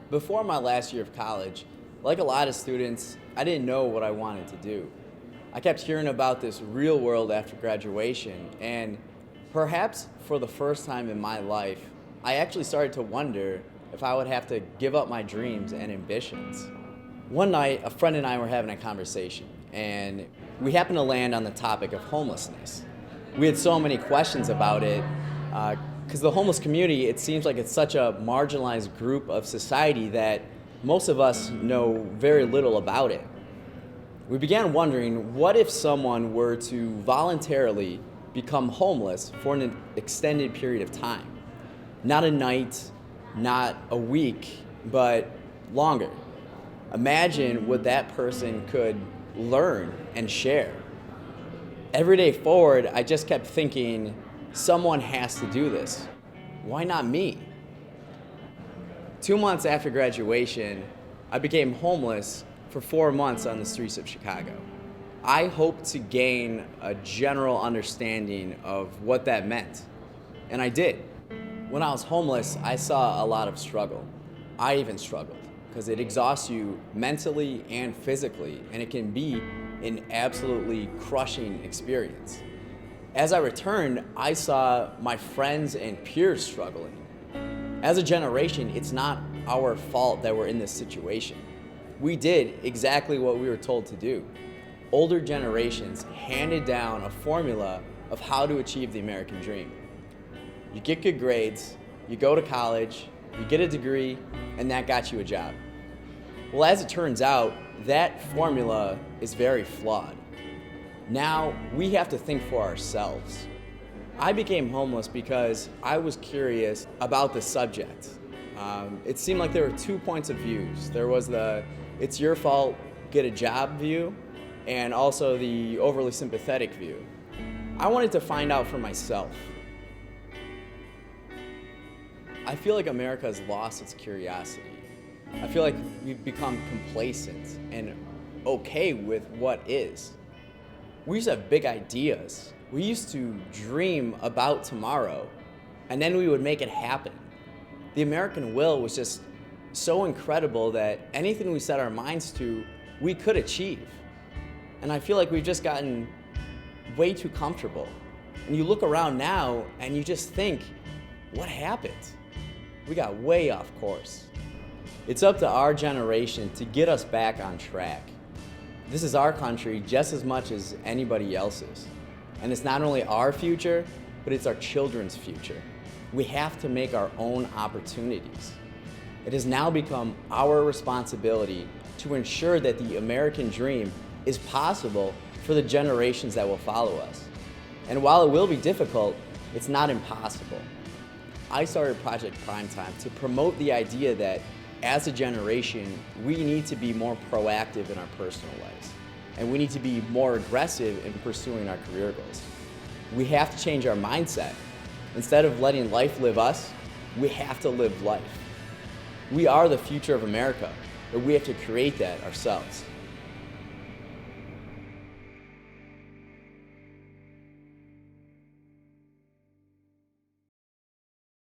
Before my last year of college, like a lot of students, I didn't know what I wanted to do. I kept hearing about this real world after graduation, and perhaps for the first time in my life, I actually started to wonder if I would have to give up my dreams and ambitions. One night, a friend and I were having a conversation, and we happened to land on the topic of homelessness. We had so many questions about it, because the homeless community, it seems like it's such a marginalized group of society that most of us know very little about it. We began wondering, what if someone were to voluntarily become homeless for an extended period of time? Not a night, not a week, but longer. Imagine what that person could learn and share. Every day forward, I just kept thinking, someone has to do this. Why not me? 2 months after graduation, I became homeless for 4 months on the streets of Chicago. I hoped to gain a general understanding of what that meant, and I did. When I was homeless, I saw a lot of struggle. I even struggled, because it exhausts you mentally and physically, and it can be an absolutely crushing experience. As I returned, I saw my friends and peers struggling. As a generation, it's not our fault that we're in this situation. We did exactly what we were told to do. Older generations handed down a formula of how to achieve the American dream. You get good grades, you go to college, you get a degree, and that got you a job. Well, as it turns out, that formula is very flawed. Now, we have to think for ourselves. I became homeless because I was curious about the subject. It seemed like there were 2 points of views. There was the it's your fault, get a job view, and also the overly sympathetic view. I wanted to find out for myself. I feel like America has lost its curiosity. I feel like we've become complacent and okay with what is. We used to have big ideas. We used to dream about tomorrow, and then we would make it happen. The American will was just so incredible that anything we set our minds to, we could achieve. And I feel like we've just gotten way too comfortable. And you look around now, and you just think, what happened? We got way off course. It's up to our generation to get us back on track. This is our country just as much as anybody else's. And it's not only our future, but it's our children's future. We have to make our own opportunities. It has now become our responsibility to ensure that the American dream is possible for the generations that will follow us. And while it will be difficult, it's not impossible. I started Project Primetime to promote the idea that as a generation, we need to be more proactive in our personal lives, and we need to be more aggressive in pursuing our career goals. We have to change our mindset. Instead of letting life live us, we have to live life. We are the future of America, but we have to create that ourselves.